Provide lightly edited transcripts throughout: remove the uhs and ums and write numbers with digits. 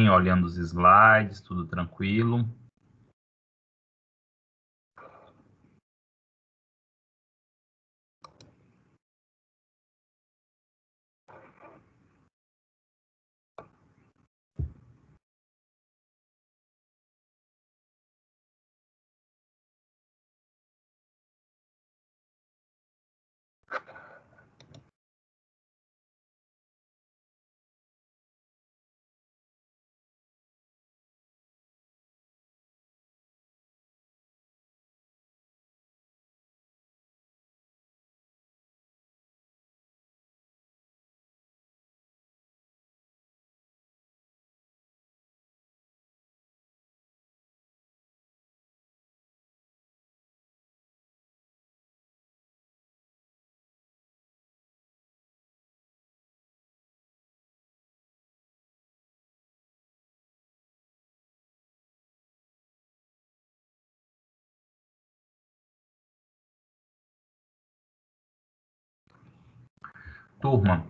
bem, olhando os slides, tudo tranquilo? Turma,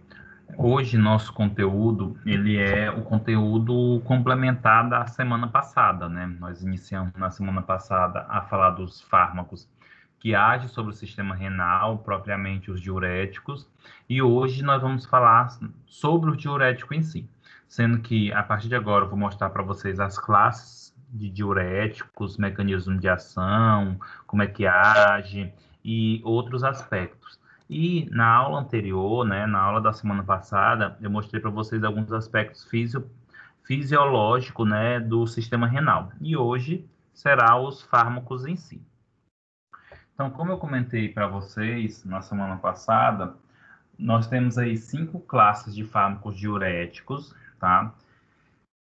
hoje nosso conteúdo, ele é o conteúdo complementar da semana passada, né? Nós iniciamos na semana passada a falar dos fármacos que agem sobre o sistema renal, propriamente os diuréticos, e hoje nós vamos falar sobre o diurético em si, sendo que a partir de agora eu vou mostrar para vocês as classes de diuréticos, mecanismos de ação, como é que age e outros aspectos. E na aula anterior, né, na aula da semana passada, eu mostrei para vocês alguns aspectos fisiológicos, né, do sistema renal. E hoje será os fármacos em si. Então, como eu comentei para vocês na semana passada, nós temos aí 5 classes de fármacos diuréticos, tá?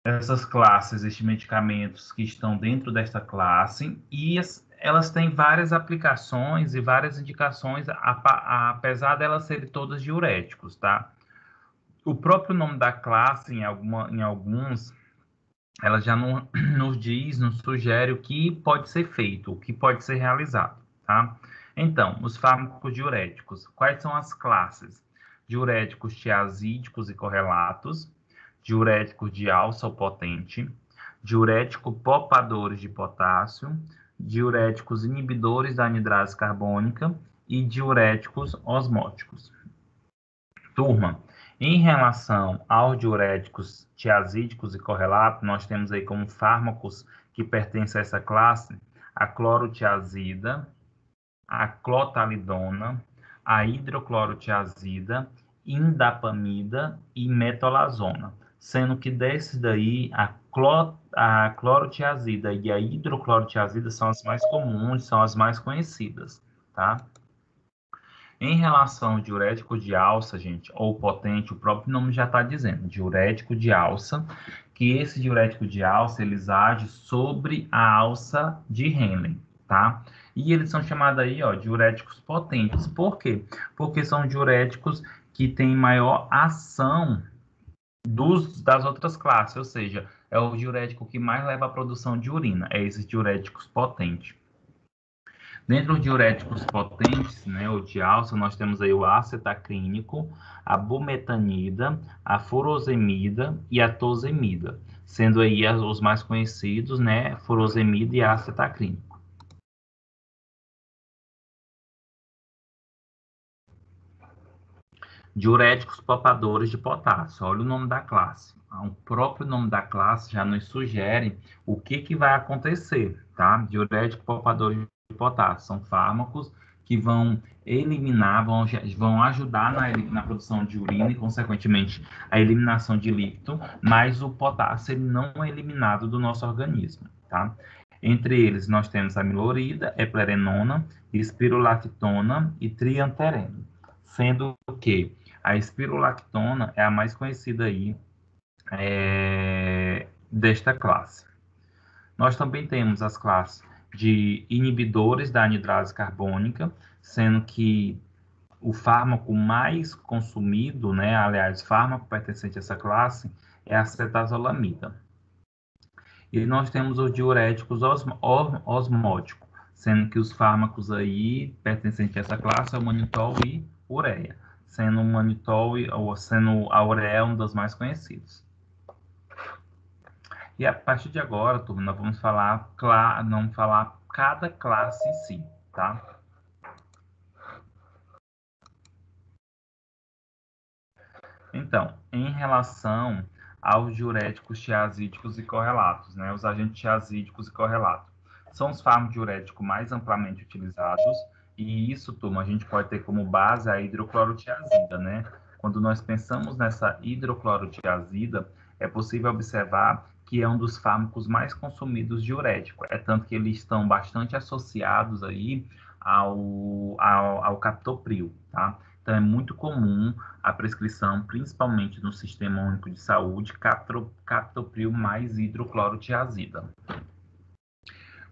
Essas classes, estes medicamentos que estão dentro desta classe, e elas têm várias aplicações e várias indicações, apesar delas serem todas diuréticos, tá? O próprio nome da classe, em alguns, ela já não, nos diz, nos sugere o que pode ser feito, o que pode ser realizado, tá? Então, os fármacos diuréticos, quais são as classes? Diuréticos tiazídicos e correlatos, diuréticos de alça ou potente, diurético poupadores de potássio, diuréticos inibidores da anidrase carbônica e diuréticos osmóticos. Turma, em relação aos diuréticos tiazídicos e correlatos, nós temos aí como fármacos que pertencem a essa classe a clorotiazida, a clotalidona, a hidroclorotiazida, indapamida e metolazona, sendo que desses daí a clorotiazida e a hidroclorotiazida são as mais comuns, são as mais conhecidas, tá? Em relação ao diurético de alça, gente, ou potente, o próprio nome já está dizendo, diurético de alça, que esse diurético de alça, eles agem sobre a alça de Henle, tá? E eles são chamados aí, ó, diuréticos potentes. Por quê? Porque são diuréticos que têm maior ação das outras classes, ou seja, é o diurético que mais leva à produção de urina, é esses diuréticos potentes. Dentre os diuréticos potentes, né, ou de alça, nós temos aí o acetacrínico, a bumetanida, a furosemida e a tosemida, sendo aí os mais conhecidos, né, furosemida e acetacrínico. Diuréticos poupadores de potássio, olha o nome da classe. O próprio nome da classe já nos sugere o que vai acontecer, tá? Diuréticos poupadores de potássio são fármacos que vão eliminar, vão ajudar na produção de urina e, consequentemente, a eliminação de líquido, mas o potássio ele não é eliminado do nosso organismo, tá? Entre eles, nós temos a milorida, eplerenona, espirolactona e trianterena, sendo que a espirolactona é a mais conhecida aí desta classe. Nós também temos as classes de inibidores da anidrase carbônica, sendo que o fármaco mais consumido, né, aliás, fármaco pertencente a essa classe, é a acetazolamida. E nós temos os diuréticos osmóticos, sendo que os fármacos aí pertencentes a essa classe é o manitol e ureia, sendo o manitol ou sendo a ureia um dos mais conhecidos. E a partir de agora, turma, nós vamos falar, não falar cada classe em si, tá? Então, em relação aos diuréticos tiazídicos e correlatos, né? Os agentes tiazídicos e correlatos. São os fármacos diuréticos mais amplamente utilizados, e isso, turma, a gente pode ter como base a hidroclorotiazida, né? Quando nós pensamos nessa hidroclorotiazida, é possível observar que é um dos fármacos mais consumidos diurético. É tanto que eles estão bastante associados aí ao captopril, tá? Então, é muito comum a prescrição, principalmente no Sistema Único de Saúde, captopril mais hidroclorotiazida.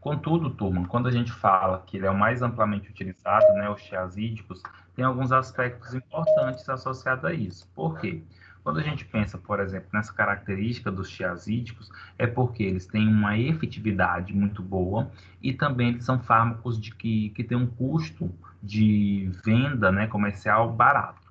Contudo, turma, quando a gente fala que ele é o mais amplamente utilizado, né, os tiazídicos, tem alguns aspectos importantes associados a isso. Por quê? Quando a gente pensa, por exemplo, nessa característica dos tiazídicos, é porque eles têm uma efetividade muito boa e também eles são fármacos que têm um custo de venda, né, comercial barato.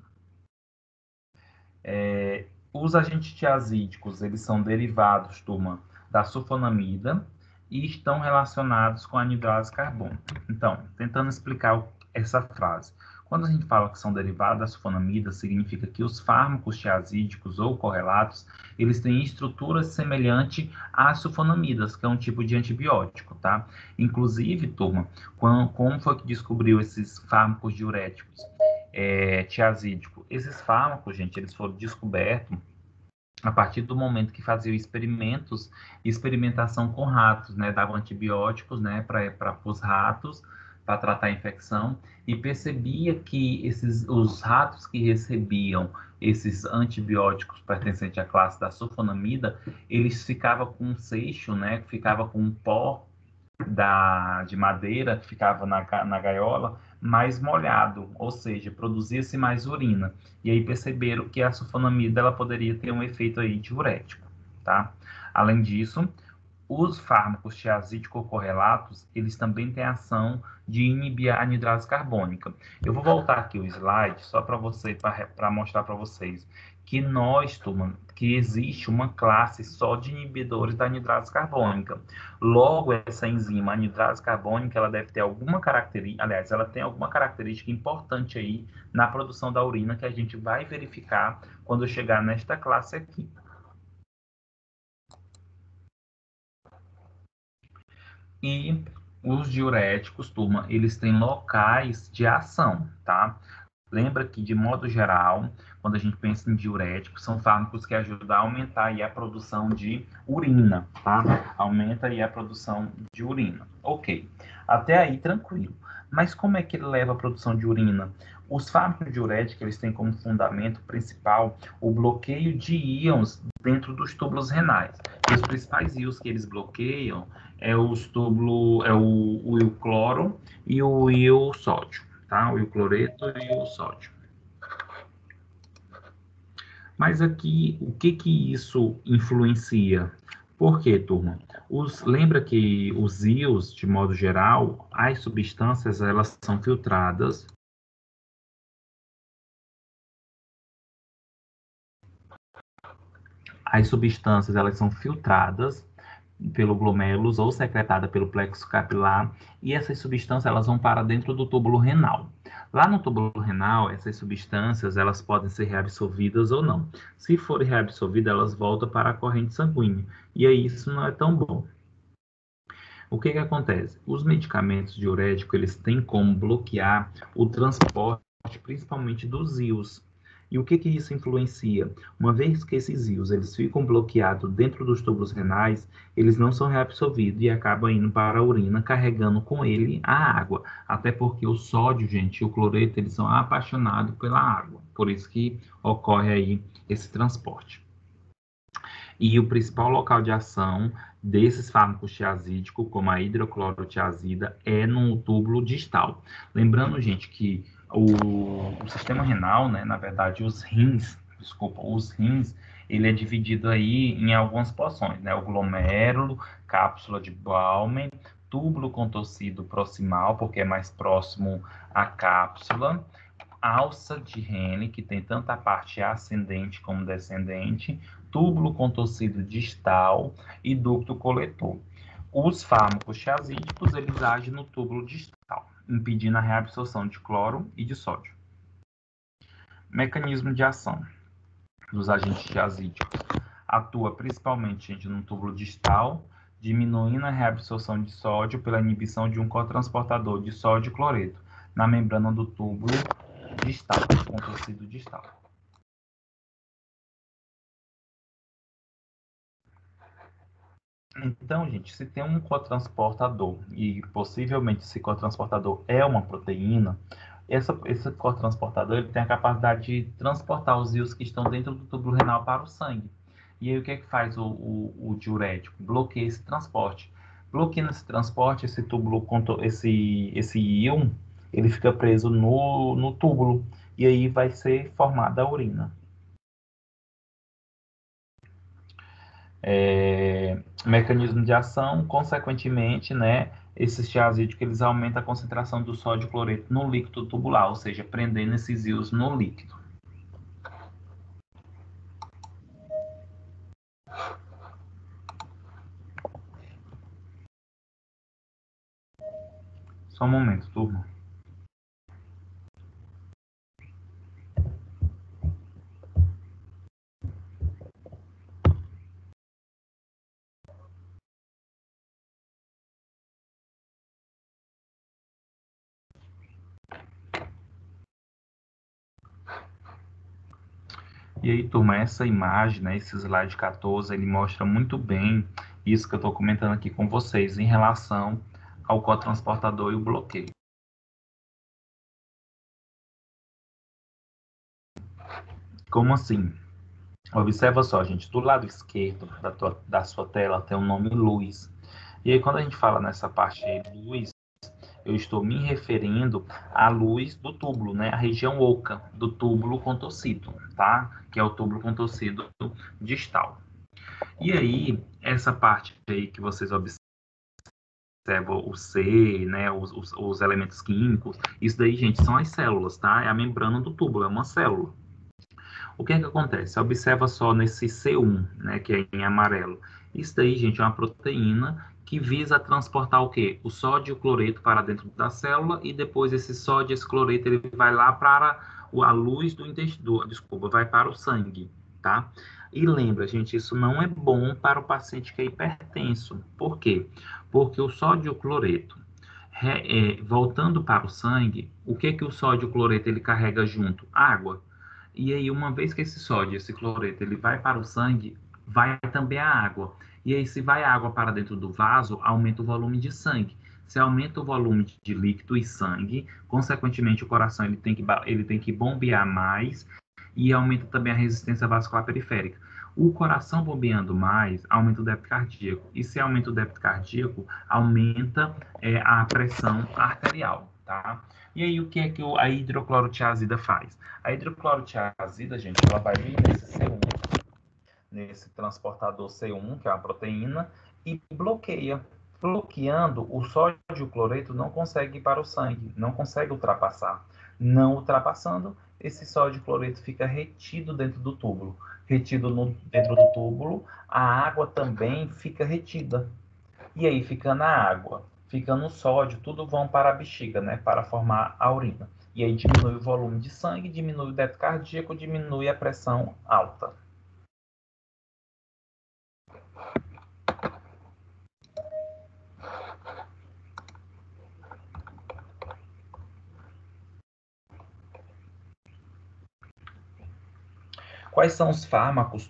Os agentes tiazídicos, eles são derivados, turma, da sulfonamida e estão relacionados com a anidrase carbônica. Então, tentando explicar essa frase. Quando a gente fala que são derivados da sulfonamida, significa que os fármacos tiazídicos ou correlatos, eles têm estrutura semelhante às sulfonamidas, que é um tipo de antibiótico, tá? Inclusive, turma, como foi que descobriu esses fármacos diuréticos? Tiazídico. Esses fármacos, gente, eles foram descobertos a partir do momento que faziam experimentação com ratos, né? Davam antibióticos, né, para os ratos, para tratar a infecção, e percebia que os ratos que recebiam esses antibióticos pertencentes à classe da sulfonamida, eles ficavam com um seixo, né? Ficava com um pó de madeira que ficava na gaiola mais molhado, ou seja, produzia-se mais urina. E aí perceberam que a sulfonamida ela poderia ter um efeito aí diurético, tá? Além disso, os fármacos tiazídico-correlatos, eles também têm ação de inibir a anidrase carbônica. Eu vou voltar aqui o slide só para mostrar para vocês que que existe uma classe só de inibidores da anidrase carbônica. Logo, essa enzima anidrase carbônica, ela deve ter alguma característica, aliás, ela tem alguma característica importante aí na produção da urina que a gente vai verificar quando chegar nesta classe aqui. E os diuréticos, turma, eles têm locais de ação, tá? Lembra que, de modo geral, quando a gente pensa em diuréticos, são fármacos que ajudam a aumentar aí a produção de urina, tá? Aumenta aí a produção de urina. Ok. Até aí, tranquilo. Mas como é que ele leva a produção de urina? Os fármacos diuréticos, eles têm como fundamento principal o bloqueio de íons dentro dos túbulos renais. E os principais íons que eles bloqueiam é o cloro e o sódio, tá? O cloreto e o sódio. Mas aqui, o que que isso influencia? Por quê, turma? Lembra que os íons, de modo geral, as substâncias, elas são filtradas. As substâncias, elas são filtradas pelo glomérulos ou secretada pelo plexo capilar, e essas substâncias elas vão para dentro do túbulo renal. Lá no túbulo renal, essas substâncias elas podem ser reabsorvidas ou não. Se forem reabsorvidas, elas voltam para a corrente sanguínea, e aí isso não é tão bom. O que que acontece? Os medicamentos diuréticos, eles têm como bloquear o transporte, principalmente dos íons. E o que que isso influencia? Uma vez que esses íons eles ficam bloqueados dentro dos tubos renais, eles não são reabsorvidos e acabam indo para a urina, carregando com ele a água. Até porque o sódio, gente, e o cloreto, eles são apaixonados pela água. Por isso que ocorre aí esse transporte. E o principal local de ação desses fármacos tiazídicos, como a hidroclorotiazida, é no túbulo distal. Lembrando, gente, que o sistema renal, né, na verdade, os rins, ele é dividido aí em algumas porções, né? O glomérulo, cápsula de Bowman, túbulo contorcido proximal, porque é mais próximo à cápsula, alça de Henle, que tem tanto a parte ascendente como descendente, túbulo contorcido distal e ducto coletor. Os fármacos tiazídicos, eles agem no túbulo distal, impedindo a reabsorção de cloro e de sódio. Mecanismo de ação dos agentes tiazídicos. Atua principalmente, gente, no túbulo distal, diminuindo a reabsorção de sódio pela inibição de um cotransportador de sódio e cloreto na membrana do túbulo distal, contorcido distal. Então, gente, se tem um cotransportador e possivelmente esse cotransportador é uma proteína, esse cotransportador ele tem a capacidade de transportar os íons que estão dentro do túbulo renal para o sangue. E aí o que é que faz o diurético? Bloqueia esse transporte. Bloqueando esse transporte, esse túbulo, esse íon, ele fica preso no túbulo e aí vai ser formada a urina. Mecanismo de ação, consequentemente, né, esses tiazídicos eles aumentam a concentração do sódio cloreto no líquido tubular, ou seja, prendendo esses íons no líquido. Só um momento, turma. E aí, turma, essa imagem, né, esse slide 14, ele mostra muito bem isso que eu estou comentando aqui com vocês em relação ao cotransportador e o bloqueio. Como assim? Observa só, gente, do lado esquerdo da sua tela tem o nome luz. E aí, quando a gente fala nessa parte aí, luz, eu estou me referindo à luz do túbulo, né? A região oca do túbulo contorcido, tá? Que é o túbulo contorcido distal. E aí, essa parte aí que vocês observam, o C, né? Os elementos químicos, isso daí, gente, são as células, tá? É a membrana do túbulo, é uma célula. O que é que acontece? Observa só nesse C1, né, que é em amarelo. Isso daí, gente, é uma proteína que visa transportar o quê? O sódio e o cloreto para dentro da célula e depois esse sódio e esse cloreto ele vai lá para a luz do intestino, desculpa, vai para o sangue, tá? E lembra, gente, isso não é bom para o paciente que é hipertenso. Por quê? Porque o sódio e o cloreto, voltando para o sangue, o que que o sódio e o cloreto ele carrega junto? Água. E aí, uma vez que esse sódio, esse cloreto, ele vai para o sangue, vai também a água. E aí, se vai água para dentro do vaso, aumenta o volume de sangue. Se aumenta o volume de líquido e sangue, consequentemente, o coração ele tem que bombear mais e aumenta também a resistência vascular periférica. O coração bombeando mais, aumenta o débito cardíaco. E se aumenta o débito cardíaco, aumenta a pressão arterial, tá? E aí, o que é que a hidroclorotiazida faz? A hidroclorotiazida, gente, ela vai vir nesse C1, nesse transportador C1, que é uma proteína, e bloqueia. Bloqueando, o sódio e o cloreto não consegue ir para o sangue, não consegue ultrapassar. Não ultrapassando, esse sódio e cloreto fica retido dentro do túbulo. Retido dentro do túbulo, a água também fica retida. E aí, ficando a água, ficando o sódio, tudo vão para a bexiga, né? Para formar a urina. E aí diminui o volume de sangue, diminui o débito cardíaco, diminui a pressão alta. Quais são os fármacos,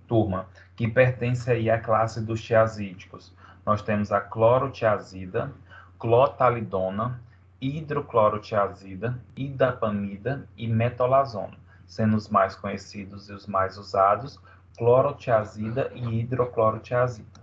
turma, que pertencem aí à classe dos tiazídicos? Nós temos a clorotiazida, clotalidona, hidroclorotiazida, idapamida e metolazona, sendo os mais conhecidos e os mais usados, clorotiazida e hidroclorotiazida.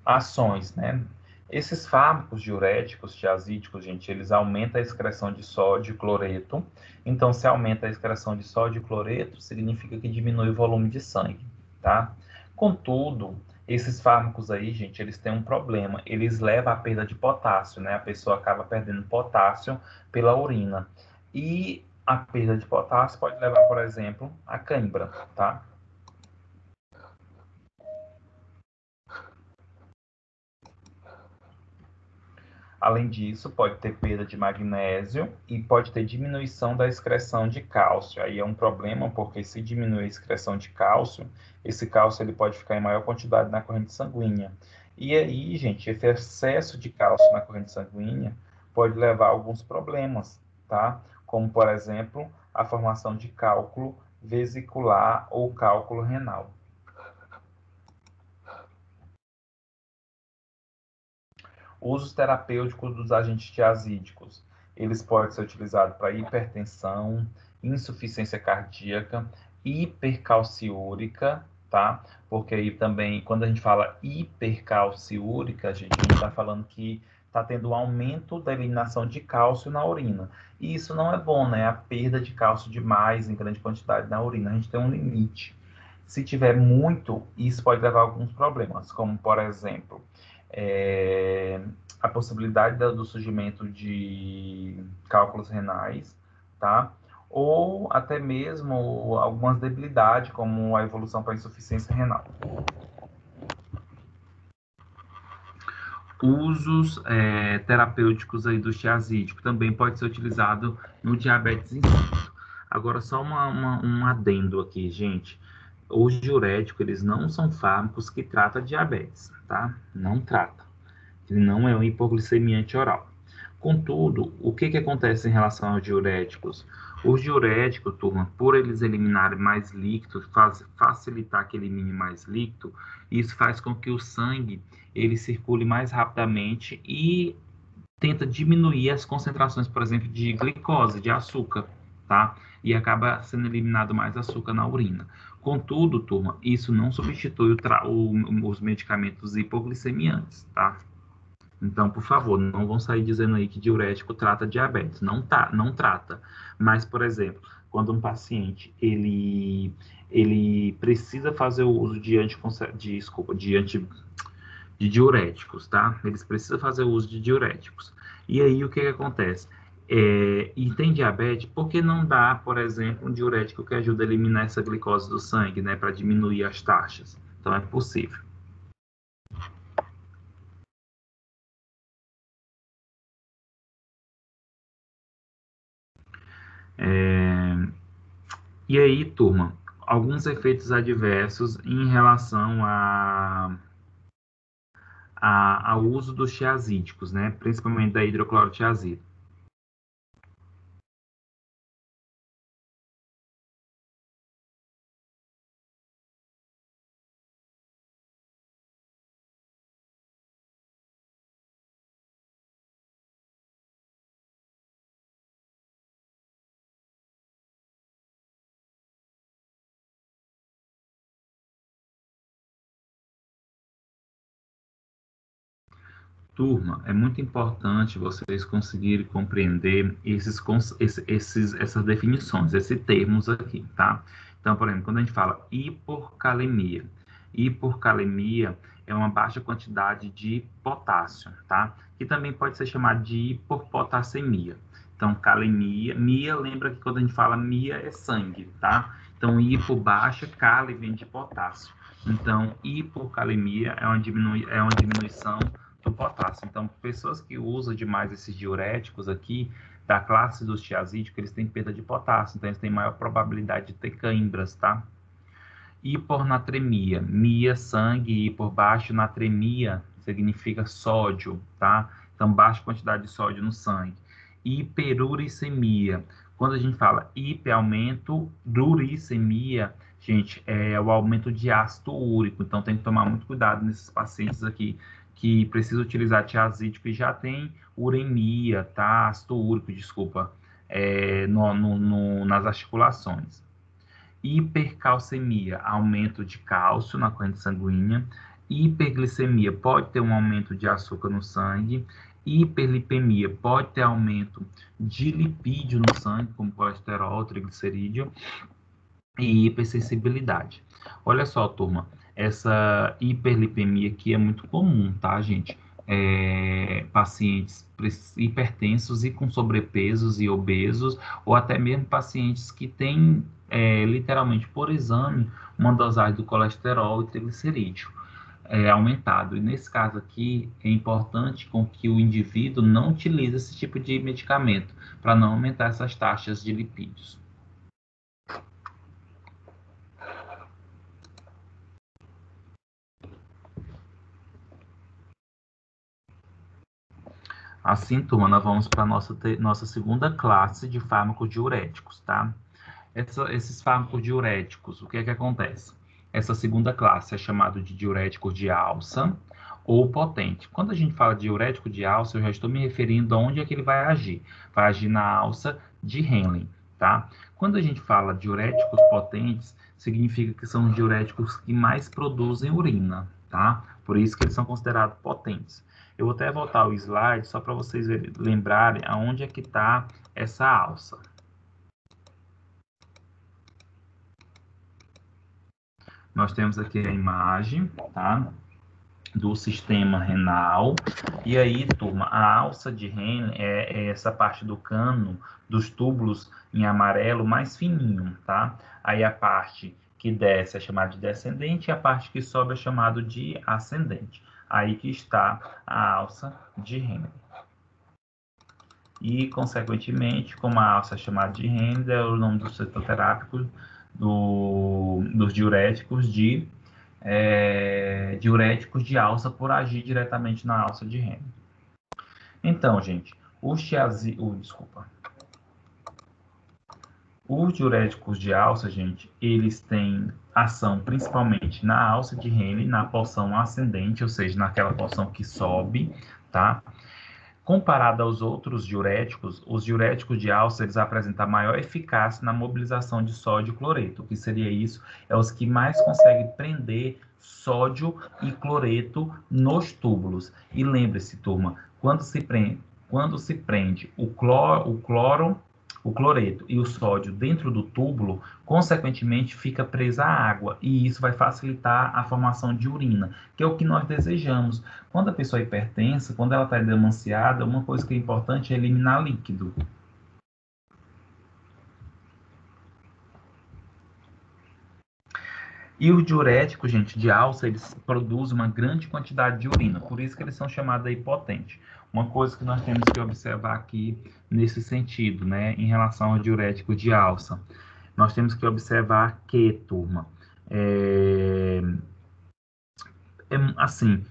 Ações, né? Esses fármacos diuréticos, tiazídicos, gente, eles aumentam a excreção de sódio e cloreto. Então, se aumenta a excreção de sódio e cloreto, significa que diminui o volume de sangue, tá? Contudo, Esses fármacos aí, gente, eles têm um problema. Eles levam à perda de potássio, né? A pessoa acaba perdendo potássio pela urina. E a perda de potássio pode levar, por exemplo, a cãibra, tá? Além disso, pode ter perda de magnésio e pode ter diminuição da excreção de cálcio. Aí é um problema, porque se diminuir a excreção de cálcio, esse cálcio ele pode ficar em maior quantidade na corrente sanguínea. E aí, gente, esse excesso de cálcio na corrente sanguínea pode levar a alguns problemas, tá? Como, por exemplo, a formação de cálculo vesicular ou cálculo renal. Usos terapêuticos dos agentes tiazídicos. Eles podem ser utilizados para hipertensão, insuficiência cardíaca, hipercalciúrica, tá? Porque aí também, quando a gente fala hipercalciúrica, a gente está falando que está tendo um aumento da eliminação de cálcio na urina. E isso não é bom, né? A perda de cálcio demais em grande quantidade na urina. A gente tem um limite. Se tiver muito, isso pode levar a alguns problemas, como, por exemplo, é, a possibilidade do surgimento de cálculos renais, tá? Ou até mesmo algumas debilidades, como a evolução para insuficiência renal. Usos terapêuticos aí do tiazídico também pode ser utilizado no diabetes insípido. Agora, só um adendo aqui, gente. Os diuréticos, eles não são fármacos que tratam diabetes, tá? Não trata. Ele não é um hipoglicemiante oral. Contudo, o que acontece em relação aos diuréticos? Os diuréticos, turma, por eles eliminarem mais líquido, facilitar que elimine mais líquido, isso faz com que o sangue ele circule mais rapidamente e tenta diminuir as concentrações, por exemplo, de glicose, de açúcar, tá? E acaba sendo eliminado mais açúcar na urina. Contudo, turma, isso não substitui os medicamentos hipoglicemiantes, tá? Então, por favor, não vão sair dizendo aí que diurético trata diabetes. Não, não trata. Mas, por exemplo, quando um paciente ele precisa fazer o uso de diuréticos, tá? Eles precisam fazer o uso de diuréticos. E aí, o que acontece? E tem diabetes, por que não dá, por exemplo, um diurético que ajuda a eliminar essa glicose do sangue, né? Para diminuir as taxas. Então, é possível. E aí, turma, alguns efeitos adversos em relação ao uso dos tiazídicos, né? Principalmente da hidroclorotiazida. Turma, é muito importante vocês conseguirem compreender essas definições, esses termos aqui, tá? Então, por exemplo, quando a gente fala hiporcalemia é uma baixa quantidade de potássio, tá? Que também pode ser chamado de hipopotassemia. Então, calemia, mia, lembra que quando a gente fala mia é sangue, tá? Então, hipo baixa, cale vem de potássio. Então, hipocalemia é uma diminuição do potássio. Então, pessoas que usam demais esses diuréticos aqui, da classe dos tiazídicos, eles têm perda de potássio, então eles têm maior probabilidade de ter cãibras, tá? Hipornatremia, mia, sangue, e por baixo, natremia significa sódio, tá? Então, baixa quantidade de sódio no sangue. Hiperuricemia, quando a gente fala hiper, aumento, uricemia, gente, é o aumento de ácido úrico, então tem que tomar muito cuidado nesses pacientes aqui que precisam utilizar tiazídico e já tem uremia, tá? Ácido úrico, desculpa, nas articulações. Hipercalcemia, aumento de cálcio na corrente sanguínea. Hiperglicemia, pode ter um aumento de açúcar no sangue. Hiperlipemia, pode ter aumento de lipídio no sangue, como colesterol, triglicerídeo. E hipersensibilidade. Olha só, turma, essa hiperlipemia que é muito comum, tá, gente? Pacientes hipertensos e com sobrepesos e obesos, ou até mesmo pacientes que têm, literalmente por exame, uma dosagem do colesterol e triglicerídeo aumentado. E nesse caso aqui, é importante com que o indivíduo não utilize esse tipo de medicamento, para não aumentar essas taxas de lipídios. Assim, turma, nós vamos para a nossa segunda classe de fármacos diuréticos, tá? Esses fármacos diuréticos, o que é que acontece? Essa segunda classe é chamada de diuréticos de alça ou potente. Quando a gente fala de diurético de alça, eu já estou me referindo a onde é que ele vai agir. Vai agir na alça de Henle, tá? Quando a gente fala diuréticos potentes, significa que são os diuréticos que mais produzem urina, tá? Por isso que eles são considerados potentes. Eu vou até voltar o slide só para vocês lembrarem aonde é que está essa alça. Nós temos aqui a imagem, tá? Do sistema renal. E aí, turma, a alça de Henle é essa parte do cano, dos túbulos em amarelo mais fininho, tá? Aí a parte que desce é chamada de descendente e a parte que sobe é chamada de ascendente. Aí que está a alça de Henle. E, consequentemente, como a alça é chamada de Henle, é o nome do cetoterápico dos diuréticos diuréticos de alça por agir diretamente na alça de Henle. Então, gente, os diuréticos de alça, gente, eles têm ação principalmente na alça de Henle, na porção ascendente, ou seja, naquela porção que sobe, tá? Comparado aos outros diuréticos, os diuréticos de alça eles apresentam maior eficácia na mobilização de sódio e cloreto. O que seria isso? É os que mais conseguem prender sódio e cloreto nos túbulos. E lembre-se, turma, quando se prende o cloreto e o sódio dentro do túbulo, consequentemente fica presa a água, e isso vai facilitar a formação de urina, que é o que nós desejamos. Quando a pessoa é hipertensa, quando ela está demasiada, uma coisa que é importante é eliminar líquido. E os diuréticos, gente, de alça, eles produzem uma grande quantidade de urina, por isso que eles são chamados aí potentes. Uma coisa que nós temos que observar aqui nesse sentido, né, em relação ao diurético de alça, nós temos que observar que, turma, assim,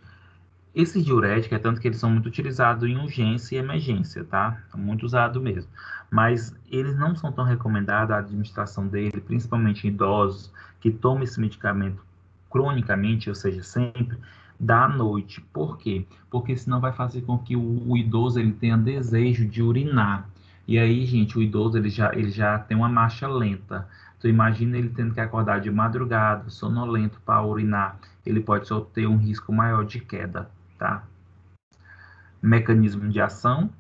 esses diuréticos, é tanto que eles são muito utilizados em urgência e emergência, tá? Muito usado mesmo. Mas eles não são tão recomendados a administração dele, principalmente em idosos que tomam esse medicamento cronicamente, ou seja, sempre, da noite. Por quê? Porque senão vai fazer com que o idoso ele tenha desejo de urinar. E aí, gente, o idoso ele já tem uma marcha lenta. Então, imagina ele tendo que acordar de madrugada, sonolento para urinar. Ele pode só ter um risco maior de queda. Tá? Mecanismo de ação.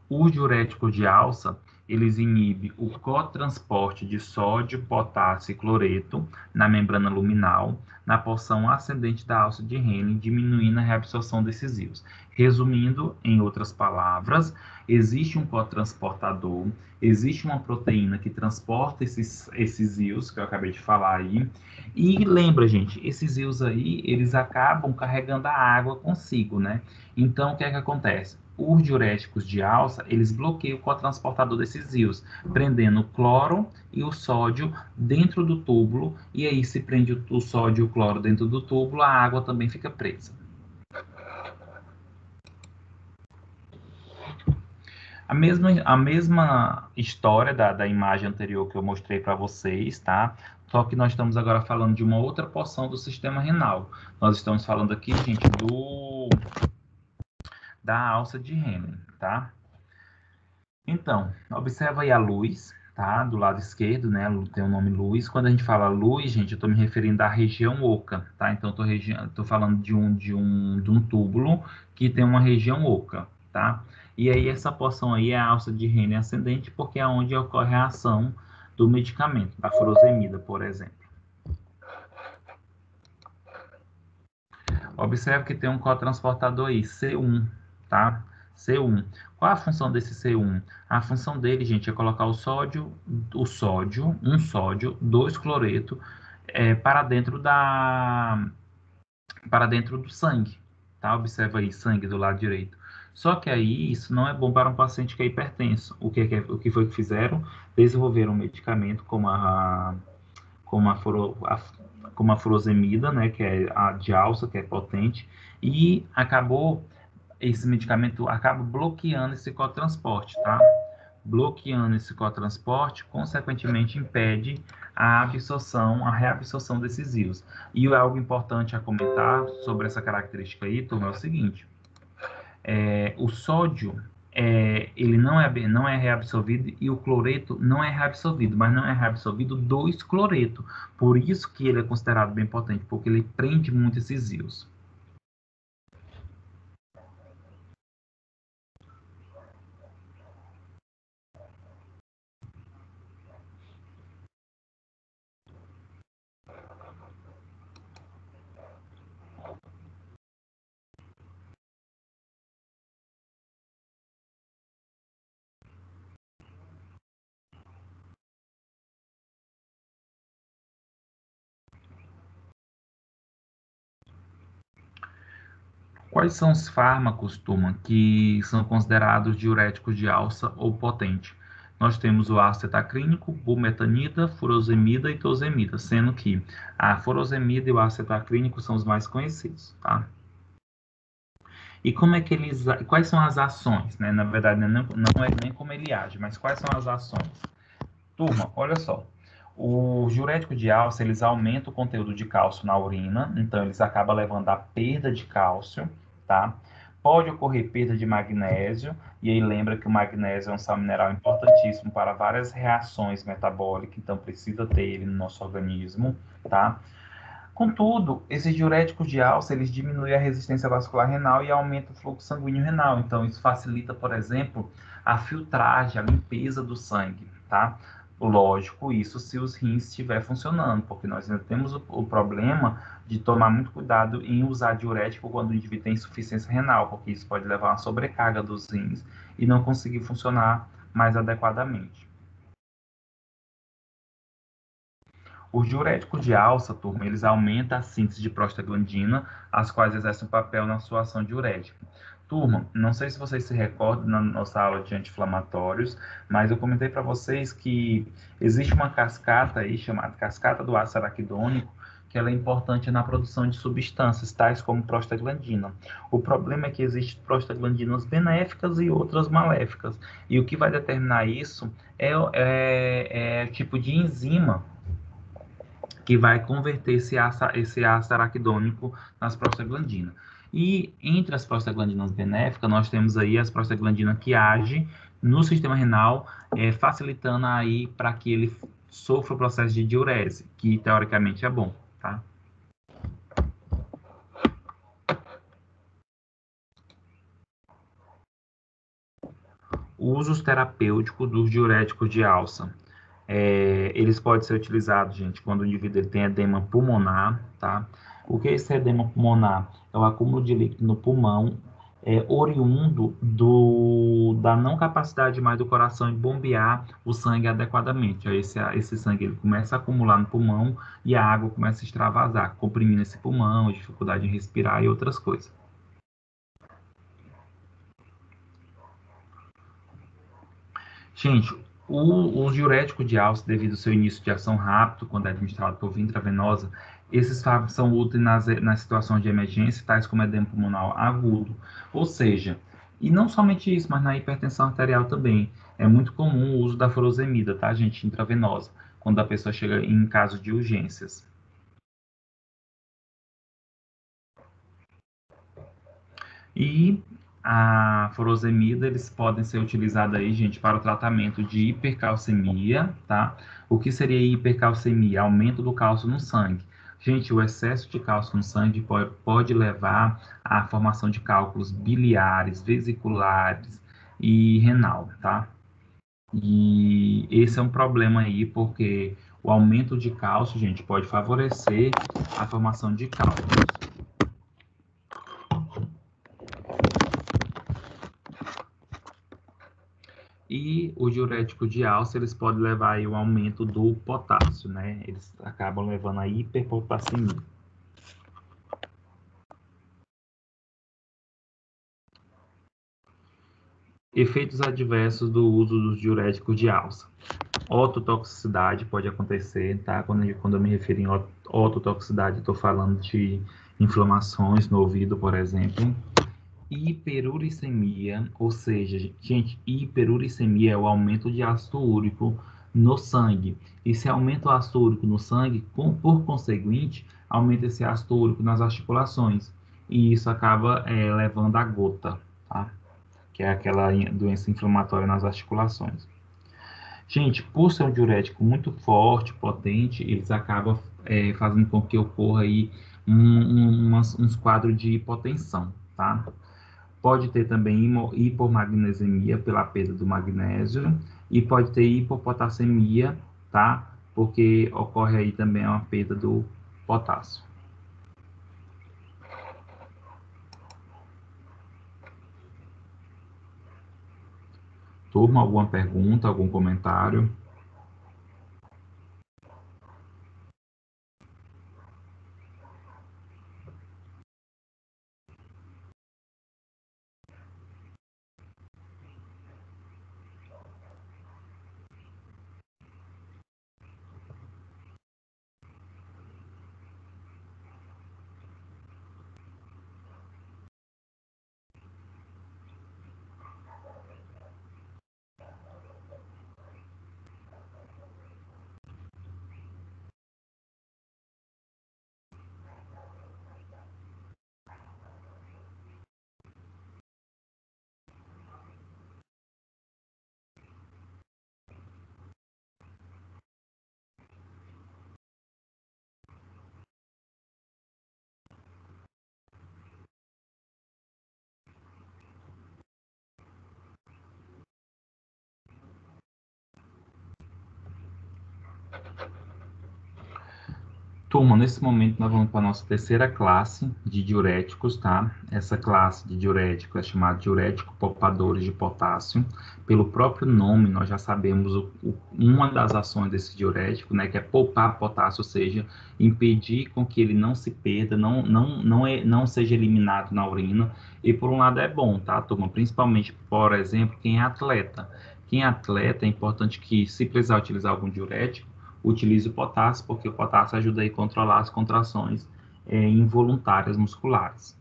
Os diuréticos de alça, eles inibem o cotransporte de sódio, potássio e cloreto na membrana luminal, na porção ascendente da alça de Henle, diminuindo a reabsorção desses íons. Resumindo, em outras palavras, existe um cotransportador, existe uma proteína que transporta esses íons, que eu acabei de falar aí, e lembra, gente, esses íons aí, eles acabam carregando a água consigo, né? Então, o que é que acontece? Os diuréticos de alça, eles bloqueiam o cotransportador desses íons, prendendo o cloro e o sódio dentro do túbulo, e aí se prende o sódio e o cloro dentro do túbulo, a água também fica presa. A mesma história da imagem anterior que eu mostrei para vocês, tá? Só que nós estamos agora falando de uma outra porção do sistema renal. Nós estamos falando aqui, gente, da alça de Henle, tá? Então, observa aí a luz, tá? Do lado esquerdo, né? Tem o nome luz. Quando a gente fala luz, gente, eu estou me referindo à região oca, tá? Então, tô falando de um túbulo que tem uma região oca, tá? E aí, essa porção aí é a alça de Henle ascendente, porque é onde ocorre a ação do medicamento, da furosemida, por exemplo. Observe que tem um cotransportador aí, C1, tá? C1. Qual a função desse C1? A função dele, gente, é colocar um sódio, 2 cloreto, para dentro do sangue, tá? Observa aí, sangue do lado direito. Só que aí isso não é bom para um paciente que é hipertenso. O que foi que fizeram? Desenvolveram um medicamento como a furosemida, né, que é a de alça, que é potente, e esse medicamento acaba bloqueando esse cotransporte, tá? Bloqueando esse cotransporte, consequentemente impede a reabsorção desses íons. E algo importante a comentar sobre essa característica aí, turma, é o seguinte: o sódio ele não é reabsorvido e o cloreto não é reabsorvido, mas não é reabsorvido 2-cloreto. Por isso que ele é considerado bem potente, porque ele prende muito esses íons. Quais são os fármacos, turma, que são considerados diuréticos de alça ou potente? Nós temos o ácido acrínico, bumetanida, furosemida e tosemida, sendo que a furosemida e o ácido acrínico são os mais conhecidos, tá? E como é que quais são as ações, né? Na verdade, não é nem como ele age, mas quais são as ações? Turma, olha só. Os diuréticos de alça, eles aumentam o conteúdo de cálcio na urina, então eles acabam levando à perda de cálcio, tá? Pode ocorrer perda de magnésio, e aí lembra que o magnésio é um sal mineral importantíssimo para várias reações metabólicas, então precisa ter ele no nosso organismo, tá? Contudo, esses diuréticos de alça, eles diminuem a resistência vascular renal e aumentam o fluxo sanguíneo renal. Então, isso facilita, por exemplo, a filtragem, a limpeza do sangue, tá? Lógico, isso se os rins estiver funcionando, porque nós ainda temos o problema de tomar muito cuidado em usar diurético quando o indivíduo tem insuficiência renal, porque isso pode levar a uma sobrecarga dos rins e não conseguir funcionar mais adequadamente. Os diuréticos de alça, turma, eles aumentam a síntese de prostaglandina, as quais exercem um papel na sua ação diurética. Turma, não sei se vocês se recordam na nossa aula de anti-inflamatórios, mas eu comentei para vocês que existe uma cascata aí chamada cascata do ácido araquidônico, que ela é importante na produção de substâncias, tais como prostaglandina. O problema é que existem prostaglandinas benéficas e outras maléficas, e o que vai determinar isso é o tipo de enzima que vai converter esse ácido araquidônico nas prostaglandinas. E entre as prostaglandinas benéficas, nós temos aí as prostaglandinas que agem no sistema renal, facilitando aí para que ele sofra o processo de diurese, que teoricamente é bom, tá? Usos terapêuticos dos diuréticos de alça. Eles podem ser utilizados, gente, quando o indivíduo tem edema pulmonar, tá? O que é esse edema pulmonar? É o acúmulo de líquido no pulmão, oriundo da não capacidade mais do coração em bombear o sangue adequadamente. Aí esse sangue ele começa a acumular no pulmão e a água começa a extravasar, comprimindo esse pulmão, dificuldade em respirar e outras coisas. Gente, o diurético de alça, devido ao seu início de ação rápido, quando é administrado por via intravenosa, esses fármacos são úteis nas situações de emergência, tais como edema pulmonar agudo. Ou seja, e não somente isso, mas na hipertensão arterial também. É muito comum o uso da furosemida, tá, gente, intravenosa, quando a pessoa chega em caso de urgências. E a furosemida, eles podem ser utilizados aí, gente, para o tratamento de hipercalcemia, tá? O que seria hipercalcemia? Aumento do cálcio no sangue. Gente, o excesso de cálcio no sangue pode levar à formação de cálculos biliares, vesiculares e renal, tá? E esse é um problema aí, porque o aumento de cálcio, gente, pode favorecer a formação de cálculos. E o diurético de alça, eles podem levar aí o aumento do potássio, né? Eles acabam levando a hiperpotassemia. Efeitos adversos do uso dos diuréticos de alça. Ototoxicidade pode acontecer, tá? Quando eu me refiro em ototoxicidade, estou falando de inflamações no ouvido, por exemplo. Hiperuricemia, ou seja, gente, hiperuricemia é o aumento de ácido úrico no sangue. E se aumenta o ácido úrico no sangue, por conseguinte, aumenta esse ácido úrico nas articulações. E isso acaba levando à gota, tá? Que é aquela doença inflamatória nas articulações. Gente, por ser um diurético muito forte, potente, eles acabam fazendo com que ocorra aí uns quadros de hipotensão, tá? Pode ter também hipomagnesemia pela perda do magnésio e pode ter hipopotassemia, tá? Porque ocorre aí também uma perda do potássio. Turma, alguma pergunta, algum comentário? Turma, nesse momento nós vamos para a nossa terceira classe de diuréticos, tá? Essa classe de diurético é chamada diurético poupadores de potássio. Pelo próprio nome, nós já sabemos uma das ações desse diurético, né? Que é poupar potássio, ou seja, impedir com que ele não se perda, não seja eliminado na urina. E por um lado é bom, tá, turma? Principalmente, por exemplo, quem é atleta. Quem é atleta, é importante que, se precisar utilizar algum diurético, utilize o potássio, porque o potássio ajuda a controlar as contrações involuntárias musculares.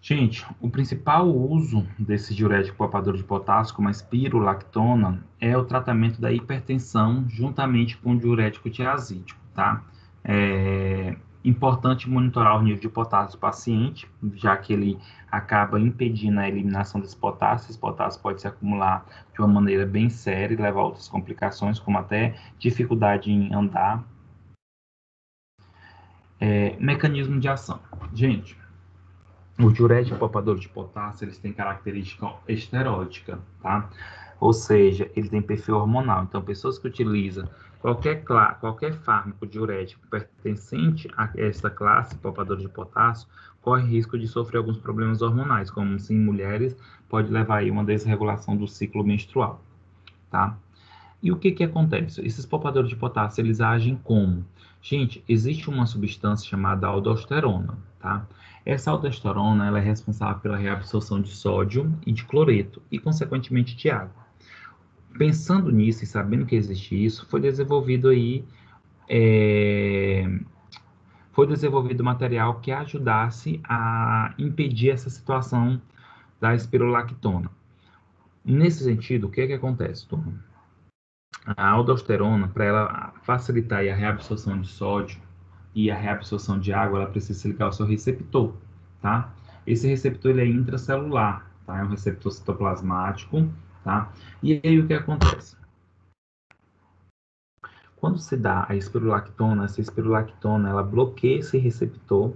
Gente, o principal uso desse diurético poupador de potássio, como a espirulactona, é o tratamento da hipertensão juntamente com o diurético tiazídico, tá? É importante monitorar o nível de potássio do paciente, já que ele acaba impedindo a eliminação desse potássio. Esse potássio pode se acumular de uma maneira bem séria e levar a outras complicações, como até dificuldade em andar. Mecanismo de ação. Gente, o diurético poupador de potássio, eles têm característica esteróidica, tá? Ou seja, ele tem perfil hormonal. Então, pessoas que utilizam qualquer fármaco diurético pertencente a essa classe, poupador de potássio, corre risco de sofrer alguns problemas hormonais, como se em mulheres pode levar aí uma desregulação do ciclo menstrual, tá? E o que que acontece? Esses poupadores de potássio, eles agem como? Gente, existe uma substância chamada aldosterona, tá? Essa aldosterona, ela é responsável pela reabsorção de sódio e de cloreto, e consequentemente de água. Pensando nisso e sabendo que existe isso, foi desenvolvido material que ajudasse a impedir essa situação da espirulactona. Nesse sentido, o que que acontece, turma? A aldosterona, para ela facilitar a reabsorção de sódio e a reabsorção de água, ela precisa se ligar ao seu receptor, tá? Esse receptor ele é intracelular, tá? É um receptor citoplasmático, tá? E aí o que acontece? Quando se dá a espirulactona, essa espirulactona, ela bloqueia esse receptor.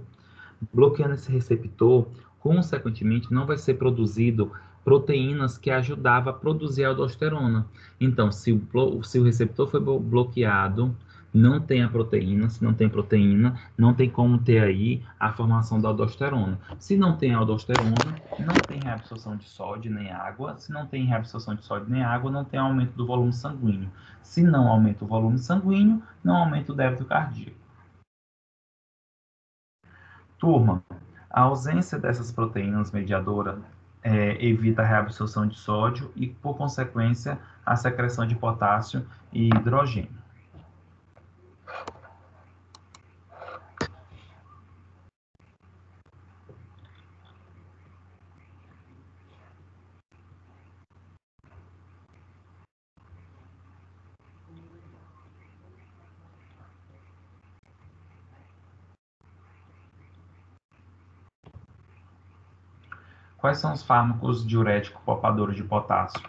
Bloqueando esse receptor, consequentemente, não vai ser produzido proteínas que ajudavam a produzir a aldosterona. Então, se o receptor foi bloqueado, não tem a proteína. Se não tem proteína, não tem como ter aí a formação da aldosterona. Se não tem aldosterona, não tem reabsorção de sódio nem água. Se não tem reabsorção de sódio nem água, não tem aumento do volume sanguíneo. Se não aumenta o volume sanguíneo, não aumenta o débito cardíaco. Turma, a ausência dessas proteínas mediadoras evita a reabsorção de sódio e, por consequência, a secreção de potássio e hidrogênio. Quais são os fármacos diuréticos poupadores de potássio?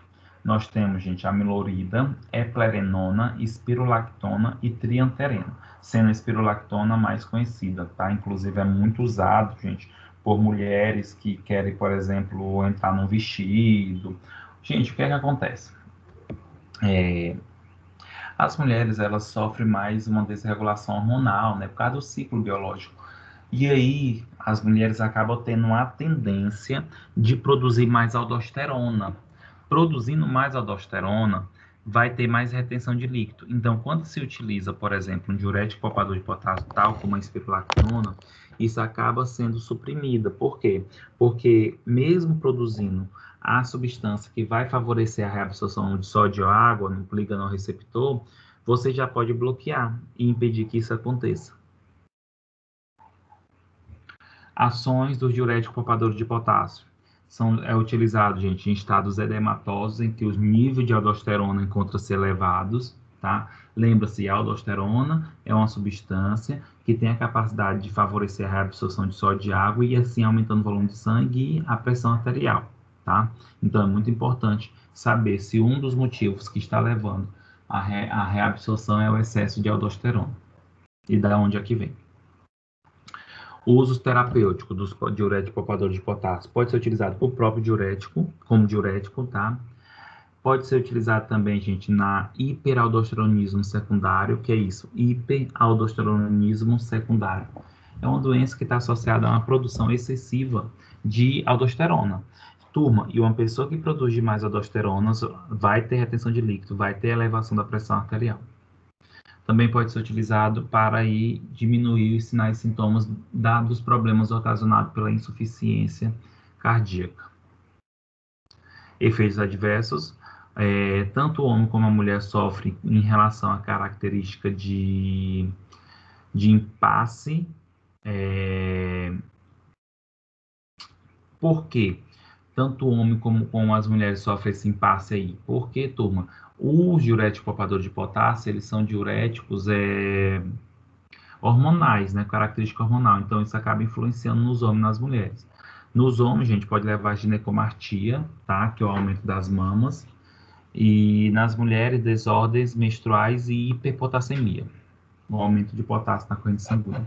Nós temos, gente, a milorida, eplerenona, espirulactona e trianterena, sendo a espirulactona mais conhecida, tá? Inclusive é muito usado, gente, por mulheres que querem, por exemplo, entrar num vestido. Gente, o que é que acontece? As mulheres, elas sofrem mais uma desregulação hormonal, né, por causa do ciclo biológico. E aí, as mulheres acabam tendo a tendência de produzir mais aldosterona. Produzindo mais aldosterona, vai ter mais retenção de líquido. Então, quando se utiliza, por exemplo, um diurético poupador de potássio, tal como a espirulactona, isso acaba sendo suprimida. Por quê? Porque mesmo produzindo a substância que vai favorecer a reabsorção de sódio ou água no glicoreceptor, você já pode bloquear e impedir que isso aconteça. Ações dos diuréticos poupadores de potássio. É utilizado, gente, em estados edematosos em que os níveis de aldosterona encontram-se elevados, tá? Lembra-se, a aldosterona é uma substância que tem a capacidade de favorecer a reabsorção de sódio e água e assim aumentando o volume de sangue e a pressão arterial, tá? Então é muito importante saber se um dos motivos que está levando a reabsorção é o excesso de aldosterona e da onde é que vem. Usos terapêuticos dos diuréticos poupadores de potássio. Pode ser utilizado por próprio diurético, como diurético, tá? Pode ser utilizado também, gente, na hiperaldosteronismo secundário, que é isso, hiperaldosteronismo secundário. É uma doença que está associada a uma produção excessiva de aldosterona. Turma, e uma pessoa que produz demais aldosterona vai ter retenção de líquido, vai ter elevação da pressão arterial. Também pode ser utilizado para aí diminuir os sinais e sintomas dos problemas ocasionados pela insuficiência cardíaca. Efeitos adversos, tanto o homem como a mulher sofrem em relação à característica de impasse. Por quê? Tanto o homem como as mulheres sofrem esse impasse aí. Por quê, turma? Os diuréticos poupadores de potássio, eles são diuréticos hormonais, né? Característica hormonal. Então, isso acaba influenciando nos homens e nas mulheres. Nos homens, gente, pode levar a ginecomastia, tá? Que é o aumento das mamas. E nas mulheres, desordens menstruais e hiperpotassemia, o aumento de potássio na corrente sanguínea.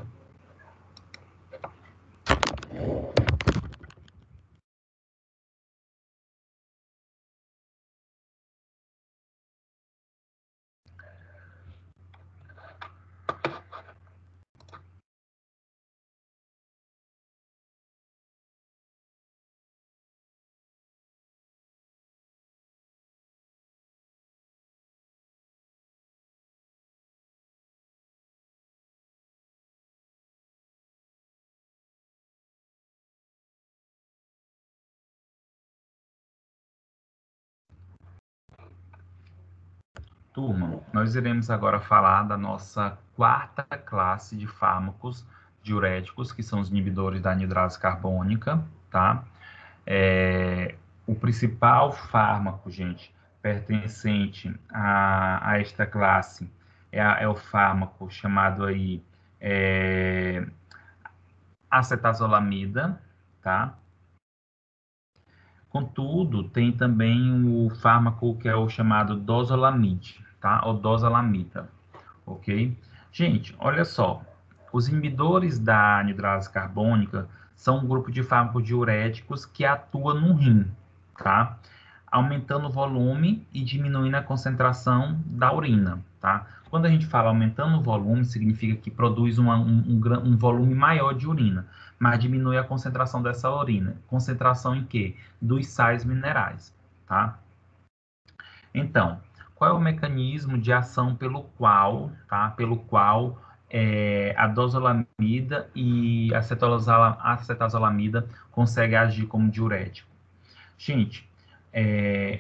Turma, nós iremos agora falar da nossa quarta classe de fármacos diuréticos, que são os inibidores da anidrase carbônica, tá? O principal fármaco, gente, pertencente a esta classe é o fármaco chamado aí acetazolamida, tá? Contudo, tem também o fármaco que é o chamado dozolamide, tá? Ou dozolamida, ok? Gente, olha só, os inibidores da anidrase carbônica são um grupo de fármacos diuréticos que atua no rim, tá? Aumentando o volume e diminuindo a concentração da urina, tá? Quando a gente fala aumentando o volume, significa que produz um volume maior de urina, mas diminui a concentração dessa urina. Concentração em quê? Dos sais minerais, tá? Então, qual é o mecanismo de ação pelo qual, tá? Pelo qual a dozolamida e a acetazolamida conseguem agir como diurético? Gente,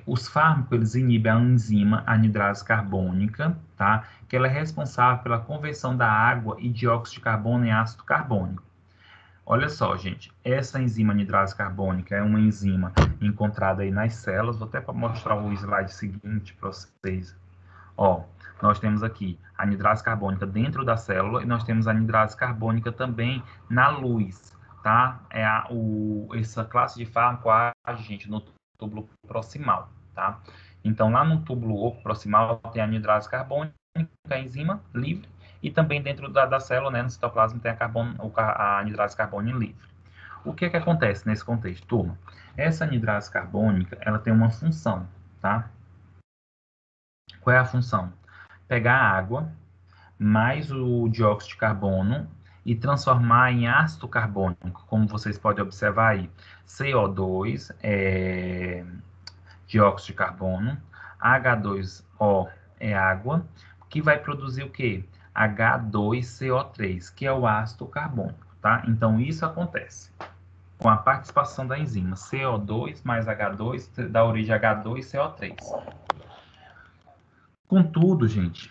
os fármacos, eles inibem a enzima anidrase carbônica, tá? Que ela é responsável pela conversão da água e dióxido de carbono em ácido carbônico. Olha só, gente, essa enzima anidrase carbônica é uma enzima encontrada aí nas células. Vou até mostrar o slide seguinte para vocês. Ó, nós temos aqui a anidrase carbônica dentro da célula e nós temos a anidrase carbônica também na luz, tá? Essa classe de fármaco age, gente, no túbulo proximal, tá? Então, lá no túbulo oco proximal tem a anidrase carbônica, a enzima livre, e também dentro da célula, né, no citoplasma, tem a anidrase carbônica livre. O que acontece nesse contexto, turma? Essa anidrase carbônica, ela tem uma função, tá? Qual é a função? Pegar a água mais o dióxido de carbono e transformar em ácido carbônico, como vocês podem observar aí. CO2 é dióxido de carbono, H2O é água, que vai produzir o quê? H2CO3, que é o ácido carbônico, tá? Então, isso acontece com a participação da enzima CO2 mais H2 dá origem a H2CO3. Contudo, gente,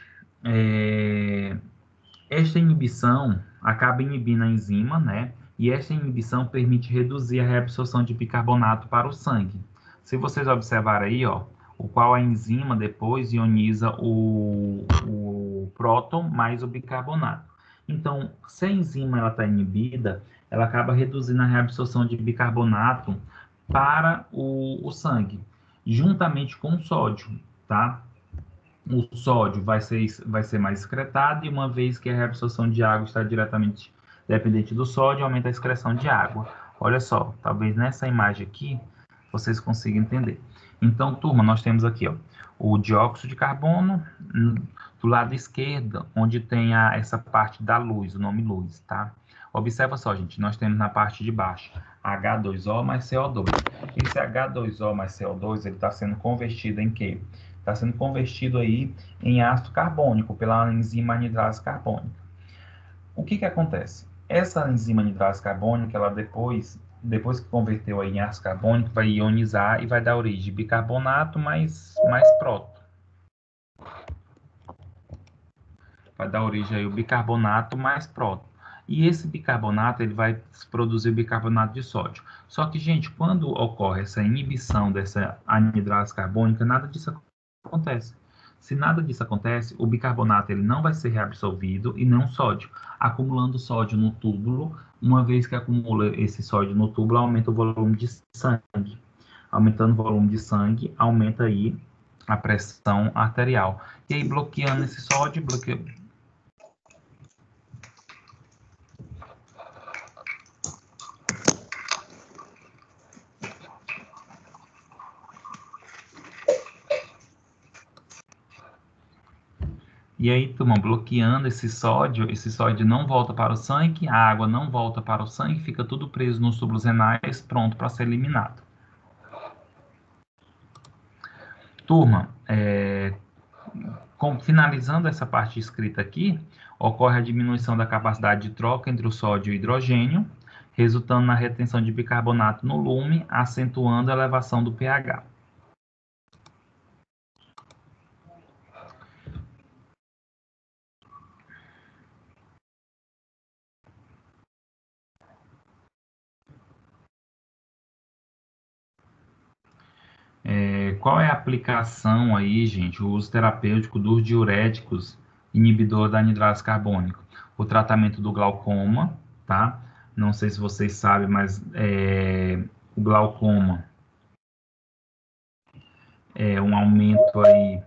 esta inibição acaba inibindo a enzima, né? E esta inibição permite reduzir a reabsorção de bicarbonato para o sangue. Se vocês observarem aí, ó, o qual a enzima depois ioniza o próton mais o bicarbonato. Então, se a enzima está inibida, ela acaba reduzindo a reabsorção de bicarbonato para o sangue, juntamente com o sódio, tá? O sódio vai ser mais excretado, e uma vez que a reabsorção de água está diretamente dependente do sódio, aumenta a excreção de água. Olha só, talvez nessa imagem aqui vocês consigam entender. Então, turma, nós temos aqui, ó, o dióxido de carbono do lado esquerdo, onde tem essa parte da luz, o nome luz, tá? Observa só, gente, nós temos na parte de baixo H2O mais CO2. Esse H2O mais CO2, ele está sendo convertido em quê? Está sendo convertido aí em ácido carbônico pela enzima anidrase carbônica. O que acontece? Essa enzima anidrase carbônica, ela depois que converteu aí em ácido carbônico, vai ionizar e vai dar origem a bicarbonato mais próton. Vai dar origem aí ao bicarbonato mais próton. E esse bicarbonato, ele vai produzir o bicarbonato de sódio. Só que, gente, quando ocorre essa inibição dessa anidrase carbônica, nada disso acontece. Se nada disso acontece, o bicarbonato ele não vai ser reabsorvido e não sódio, acumulando sódio no túbulo. Uma vez que acumula esse sódio no túbulo, aumenta o volume de sangue. Aumentando o volume de sangue, aumenta aí a pressão arterial. E aí, bloqueando esse sódio, E aí, turma, bloqueando esse sódio não volta para o sangue, a água não volta para o sangue, fica tudo preso nos túbulos renais, pronto para ser eliminado. Turma, finalizando essa parte escrita aqui, ocorre a diminuição da capacidade de troca entre o sódio e o hidrogênio, resultando na retenção de bicarbonato no lume, acentuando a elevação do pH. Qual é a aplicação aí, gente, o uso terapêutico dos diuréticos inibidor da anidrase carbônica? O tratamento do glaucoma, tá? Não sei se vocês sabem, mas o glaucoma é um aumento aí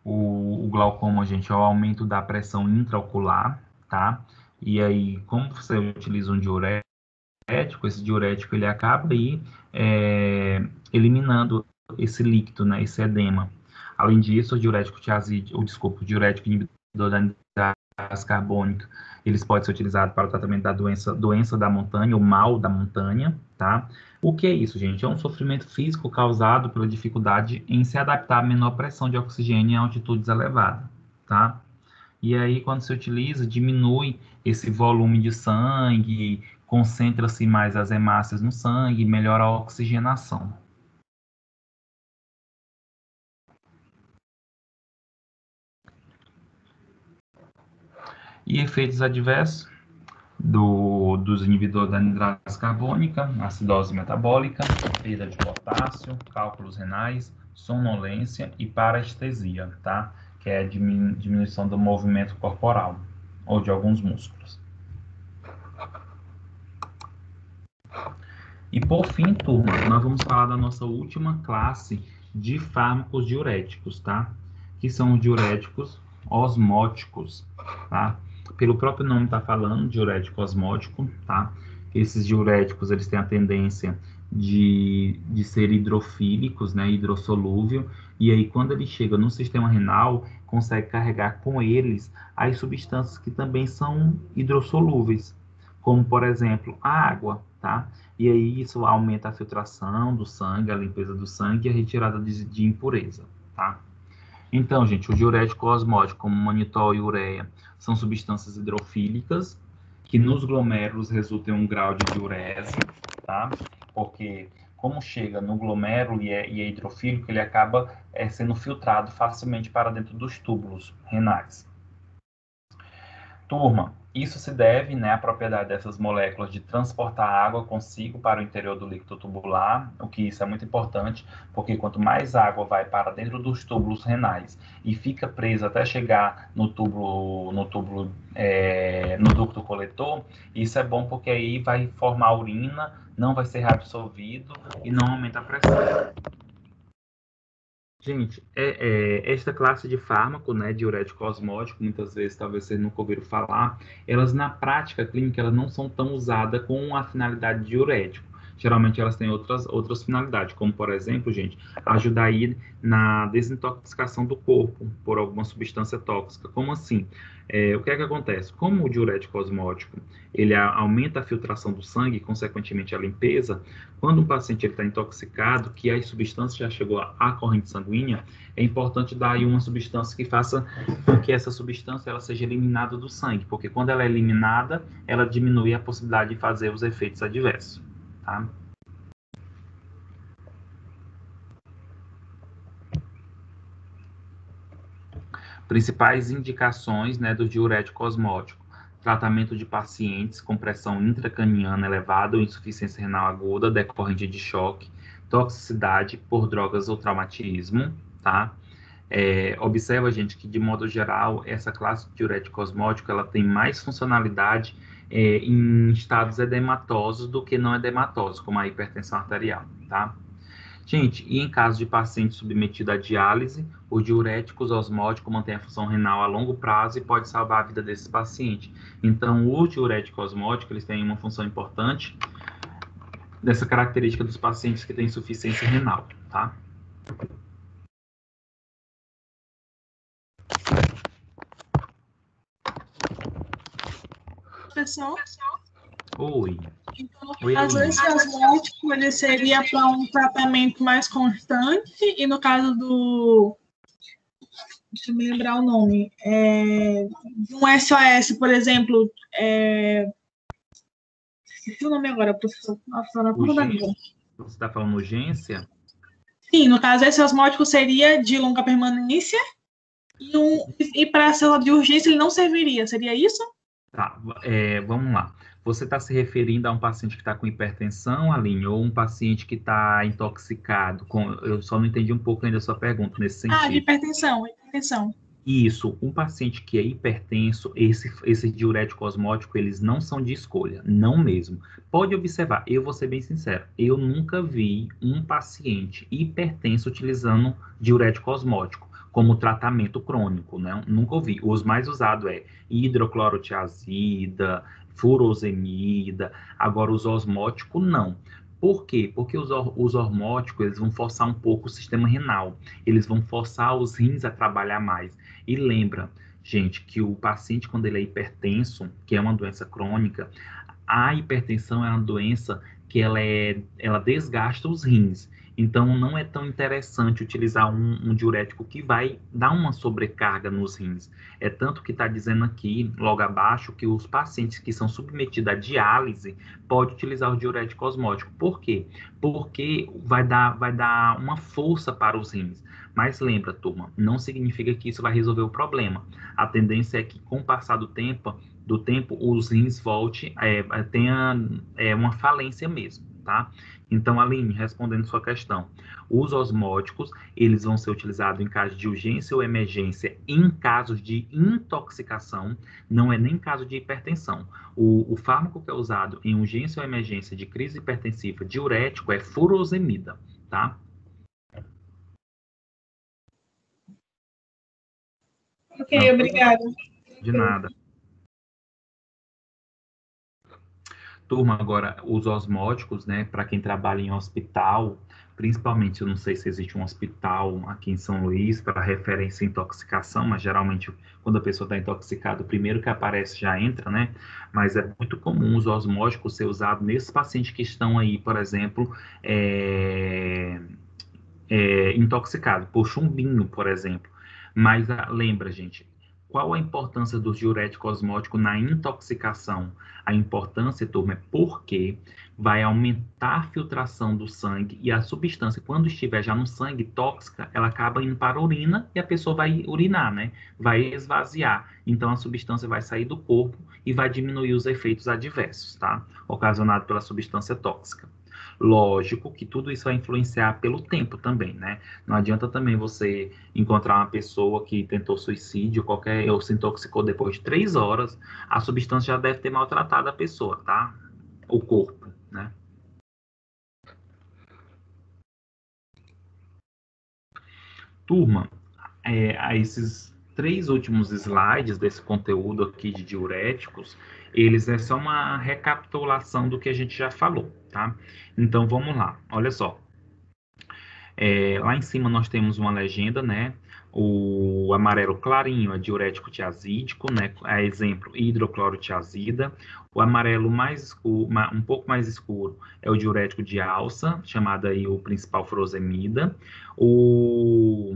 o glaucoma, gente, é o aumento da pressão intraocular, tá? E aí, como você utiliza um diurético, esse diurético ele acaba aí eliminando esse líquido, né, esse edema. Além disso, o diurético tiazídico, o diurético inibidor da anidase carbônica, eles podem ser utilizados para o tratamento da doença da montanha, ou mal da montanha, tá? O que é isso, gente? É um sofrimento físico causado pela dificuldade em se adaptar à menor pressão de oxigênio em altitudes elevadas, tá? E aí, quando se utiliza, diminui esse volume de sangue, concentra-se mais as hemácias no sangue, melhora a oxigenação. E efeitos adversos dos inibidores da anidrase carbônica, acidose metabólica, perda de potássio, cálculos renais, sonolência e parestesia, tá? Que é a diminuição do movimento corporal ou de alguns músculos. E por fim, turma, nós vamos falar da nossa última classe de fármacos diuréticos, tá? Que são os diuréticos osmóticos, tá? Pelo próprio nome está falando, diurético osmótico, tá? Esses diuréticos, eles têm a tendência de ser hidrofílicos, né? Hidrossolúvel, e aí quando ele chega no sistema renal, consegue carregar com eles as substâncias que também são hidrossolúveis, como, por exemplo, a água, tá? E aí isso aumenta a filtração do sangue, a limpeza do sangue e a retirada de impureza, tá? Então, gente, o diurético osmótico, como manitol e ureia, são substâncias hidrofílicas que nos glomérulos resultam em um grau de diurese, tá? Porque como chega no glomérulo e é hidrofílico, ele acaba sendo filtrado facilmente para dentro dos túbulos renais. Turma, isso se deve, né, à propriedade dessas moléculas de transportar água consigo para o interior do líquido tubular, o que isso é muito importante, porque quanto mais água vai para dentro dos túbulos renais e fica presa até chegar no ducto coletor, isso é bom porque aí vai formar urina, não vai ser reabsorvido e não aumenta a pressão. Gente, esta classe de fármaco, né, diurético osmótico, muitas vezes talvez vocês nunca ouviram falar, elas na prática clínica elas não são tão usadas com a finalidade diurético. Geralmente elas têm outras finalidades, como por exemplo, gente, ajudar aí na desintoxicação do corpo por alguma substância tóxica. Como assim? O que é que acontece? Como o diurético osmótico ele aumenta a filtração do sangue, e, consequentemente a limpeza, quando um paciente está intoxicado, que a substância já chegou à corrente sanguínea, é importante dar aí uma substância que faça com que essa substância ela seja eliminada do sangue, porque quando ela é eliminada, ela diminui a possibilidade de fazer os efeitos adversos, tá? Principais indicações, né, do diurético osmótico: tratamento de pacientes com pressão intracraniana elevada ou insuficiência renal aguda decorrente de choque, toxicidade por drogas ou traumatismo, tá? Observa, gente, que de modo geral essa classe de diurético osmótico ela tem mais funcionalidade em estados edematosos do que não edematosos, como a hipertensão arterial, tá? Gente, e em caso de paciente submetido à diálise, os diuréticos osmóticos mantêm a função renal a longo prazo e pode salvar a vida desses pacientes. Então, o diurético osmótico, eles têm uma função importante dessa característica dos pacientes que têm insuficiência renal, tá? Pessoal, Oi. então, Oi, às Aline. vezes o osmótico ele seria para um tratamento mais constante e no caso do, deixa eu me lembrar o nome, um SOS, por exemplo, esqueci o nome agora, professor, na ponta da língua. Você está falando urgência? Sim, no caso esse osmótico seria de longa permanência e para a célula de urgência ele não serviria, seria isso? Tá, vamos lá. Você está se referindo a um paciente que está com hipertensão, Aline, ou um paciente que está intoxicado? Eu só não entendi um pouco ainda a sua pergunta nesse De sentido. hipertensão. Isso, um paciente que é hipertenso, esse diurético osmótico, eles não são de escolha, não mesmo. Pode observar, eu vou ser bem sincero, eu nunca vi um paciente hipertenso utilizando diurético osmótico. como tratamento crônico, né? Nunca ouvi. Os mais usados é hidroclorotiazida, furosemida, agora os osmóticos não. Por quê? Porque os hormóticos eles vão forçar um pouco o sistema renal, eles vão forçar os rins a trabalhar mais. E lembra, gente, que o paciente, quando ele é hipertenso, que é uma doença crônica, a hipertensão é uma doença que ela desgasta os rins. Então, não é tão interessante utilizar um diurético que vai dar uma sobrecarga nos rins. É tanto que está dizendo aqui, logo abaixo, que os pacientes que são submetidos à diálise podem utilizar o diurético osmótico. Por quê? Porque vai dar uma força para os rins. Mas lembra, turma, não significa que isso vai resolver o problema. A tendência é que, com o passar do tempo, os rins tenha uma falência mesmo, tá? Então, Aline, respondendo sua questão, os osmóticos, eles vão ser utilizados em caso de urgência ou emergência, em casos de intoxicação, não é nem caso de hipertensão. O fármaco que é usado em urgência ou emergência de crise hipertensiva diurético é furosemida, tá? Ok, obrigada. De nada. Turma, agora, os osmóticos, né, para quem trabalha em hospital, principalmente, eu não sei se existe um hospital aqui em São Luís para referência em intoxicação, mas geralmente quando a pessoa está intoxicada, o primeiro que aparece já entra, né? Mas é muito comum os osmóticos ser usados nesses pacientes que estão aí, por exemplo, intoxicados, por chumbinho, por exemplo. Mas lembra, gente, qual a importância do diurético osmótico na intoxicação? A importância, turma, é porque vai aumentar a filtração do sangue e a substância, quando estiver já no sangue tóxica, ela acaba indo para a urina e a pessoa vai urinar, né? Vai esvaziar. Então, a substância vai sair do corpo e vai diminuir os efeitos adversos, tá? Ocasionados pela substância tóxica. Lógico que tudo isso vai influenciar pelo tempo também, né? Não adianta também você encontrar uma pessoa que tentou suicídio, ou se intoxicou depois de 3 horas, a substância já deve ter maltratado a pessoa, tá? O corpo, né? Turma, a esses 3 últimos slides desse conteúdo aqui de diuréticos, eles é só uma recapitulação do que a gente já falou, tá? Então, vamos lá. Olha só. Lá em cima nós temos uma legenda, né? O amarelo clarinho é diurético tiazídico, né? A exemplo, hidroclorotiazida. O amarelo mais escuro, um pouco mais escuro, é o diurético de alça, chamado aí o principal furosemida. O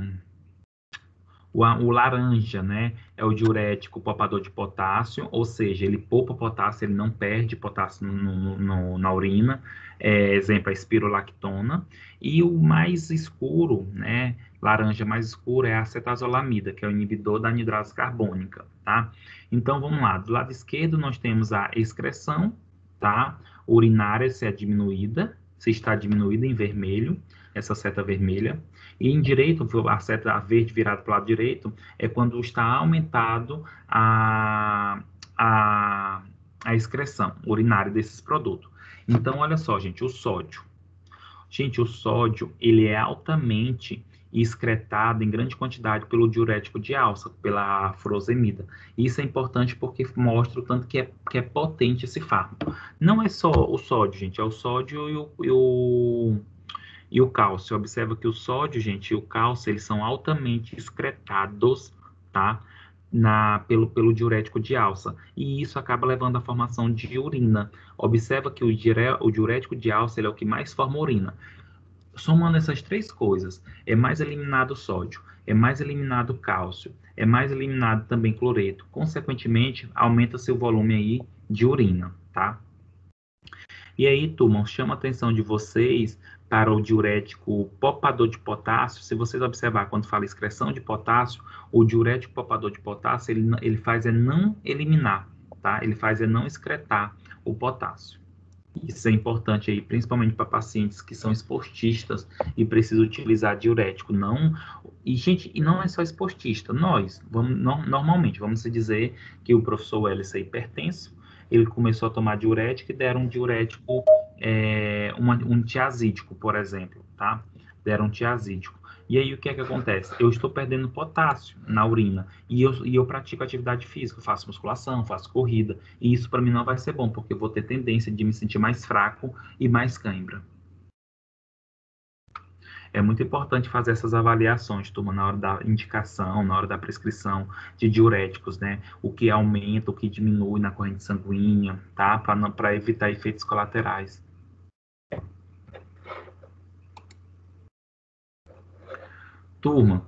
laranja, né, é o diurético poupador de potássio, ou seja, ele poupa potássio, ele não perde potássio na urina, exemplo, a espirolactona. E o mais escuro, né, laranja mais escuro, é a acetazolamida, que é o inibidor da anidrase carbônica, tá? Então, vamos lá, do lado esquerdo nós temos a excreção, tá? Urinária, se é diminuída, se está diminuída em vermelho, essa seta vermelha. E em direito, a seta verde virada para o lado direito, é quando está aumentado a, a excreção urinária desses produtos. Então, olha só, gente, o sódio. Gente, o sódio, ele é altamente excretado em grande quantidade pelo diurético de alça, pela furosemida. Isso é importante porque mostra o tanto que é potente esse fármaco. Não é só o sódio, gente, é o sódio e o cálcio. Observa que o sódio, gente, e o cálcio, eles são altamente excretados, tá? Pelo diurético de alça. E isso acaba levando à formação de urina. Observa que o diurético de alça ele é o que mais forma urina. Somando essas 3 coisas, é mais eliminado o sódio, é mais eliminado o cálcio, é mais eliminado também cloreto. Consequentemente, aumenta seu volume aí de urina, tá? E aí, turma, chama a atenção de vocês para o diurético poupador de potássio. Se vocês observar, quando fala excreção de potássio, o diurético poupador de potássio, ele faz não eliminar, tá? Ele faz não excretar o potássio. Isso é importante aí, principalmente para pacientes que são esportistas e precisam utilizar diurético. Gente, e não é só esportista. Normalmente, vamos dizer que o professor Welles é hipertenso, ele começou a tomar diurético e deram um diurético, um tiazídico, por exemplo, tá? Deram um tiazídico. E aí, o que é que acontece? Eu estou perdendo potássio na urina e eu pratico atividade física, faço musculação, faço corrida. E isso para mim não vai ser bom, porque eu vou ter tendência de me sentir mais fraco e mais cãibra. É muito importante fazer essas avaliações, turma, na hora da indicação, na hora da prescrição de diuréticos, né? O que aumenta, o que diminui na corrente sanguínea, tá? Para evitar efeitos colaterais. Turma,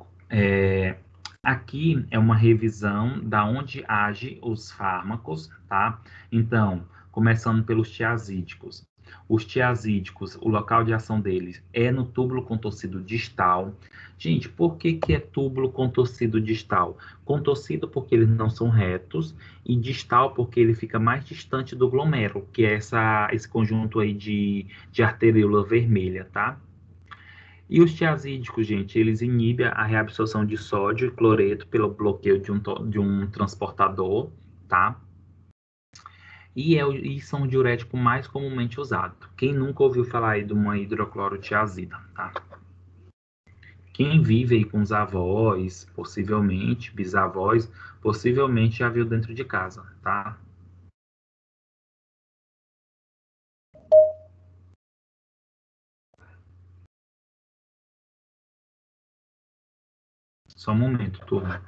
aqui é uma revisão da onde age os fármacos, tá? Então, começando pelos tiazídicos. Os tiazídicos, o local de ação deles é no túbulo contorcido distal. Gente, por que que é túbulo contorcido distal? Contorcido porque eles não são retos e distal porque ele fica mais distante do glomérulo, que é esse conjunto aí de arteríola vermelha, tá? E os tiazídicos, gente, eles inibem a reabsorção de sódio e cloreto pelo bloqueio de um transportador, tá? E são o diurético mais comumente usado. Quem nunca ouviu falar aí de uma hidroclorotiazida, tá? Quem vive aí com os avós, possivelmente, bisavós, possivelmente já viu dentro de casa, tá? Só um momento, turma.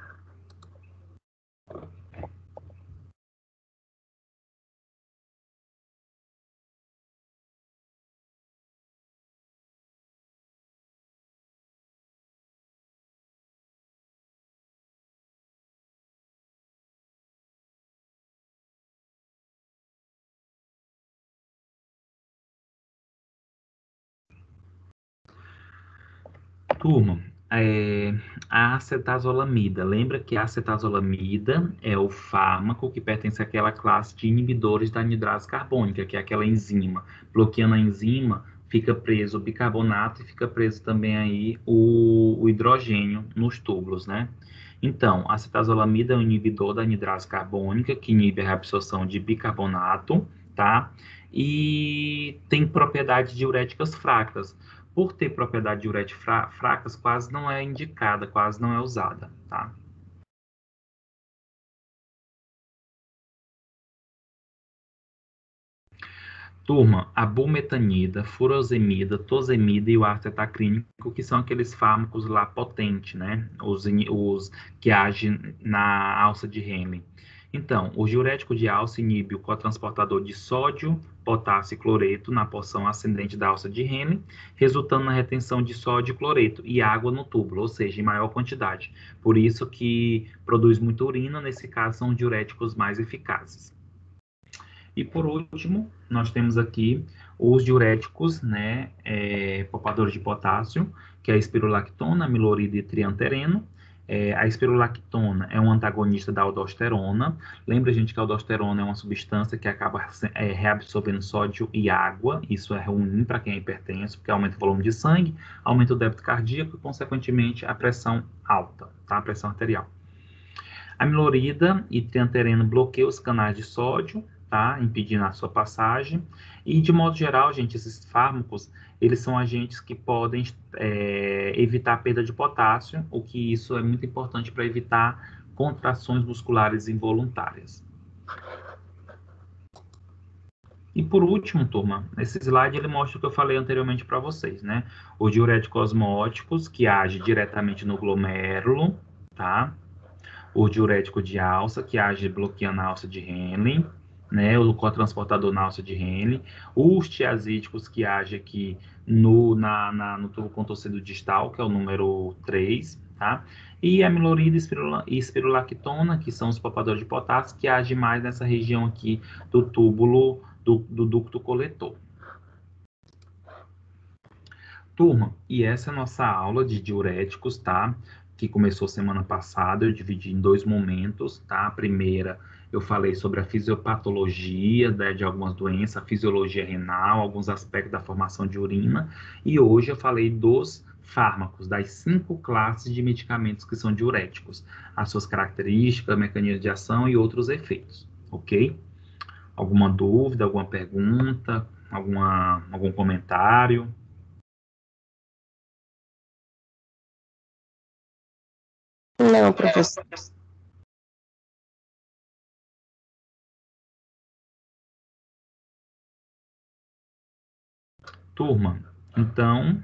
Turma, a acetazolamida. Lembra que a acetazolamida é o fármaco que pertence àquela classe de inibidores da anidrase carbônica, que é aquela enzima. Bloqueando a enzima, fica preso o bicarbonato e fica preso também aí o hidrogênio nos túbulos, né? Então, a acetazolamida é um inibidor da anidrase carbônica, que inibe a reabsorção de bicarbonato, tá? E tem propriedades diuréticas fracas. Por ter propriedade diurética fracas, quase não é indicada, quase não é usada, tá? Turma, a bumetanida, furosemida, tosemida e o ácido etacrínico, que são aqueles fármacos lá potentes, né? Os que agem na alça de Henle. Então, o diurético de alça inibe o cotransportador de sódio, potássio e cloreto na porção ascendente da alça de Henle, resultando na retenção de sódio, cloreto e água no túbulo, ou seja, em maior quantidade. Por isso que produz muita urina, nesse caso são diuréticos mais eficazes. E por último, nós temos aqui os diuréticos, né, poupadores de potássio, que é a espirulactona, milorida e triantereno. A espirulactona é um antagonista da aldosterona. Lembra, gente, que a aldosterona é uma substância que acaba reabsorvendo sódio e água. Isso é ruim para quem é hipertenso, porque aumenta o volume de sangue, aumenta o débito cardíaco e, consequentemente, a pressão alta, tá? A pressão arterial. A milorida e triantereno bloqueiam os canais de sódio, tá? Impedindo a sua passagem. E, de modo geral, gente, esses fármacos, eles são agentes que podem evitar a perda de potássio, o que isso é muito importante para evitar contrações musculares involuntárias. E por último, turma, esse slide ele mostra o que eu falei anteriormente para vocês, né? Os diuréticos osmóticos, que agem diretamente no glomérulo, tá? O diurético de alça, que age bloqueando a alça de Henle, né, o cotransportador na alça de Henle, os tiazídicos, que agem aqui no tubo contorcido distal, que é o número 3, tá? E a milorida e espirulactona, que são os poupadores de potássio, que agem mais nessa região aqui do túbulo do ducto coletor. Turma, e essa é a nossa aula de diuréticos, tá? Que começou semana passada, eu dividi em dois momentos, tá? A primeira, eu falei sobre a fisiopatologia, né, de algumas doenças, a fisiologia renal, alguns aspectos da formação de urina, e hoje eu falei dos fármacos, das 5 classes de medicamentos que são diuréticos, as suas características, mecanismos de ação e outros efeitos, ok? Alguma dúvida, alguma pergunta, algum comentário? Não, professor. Turma, então,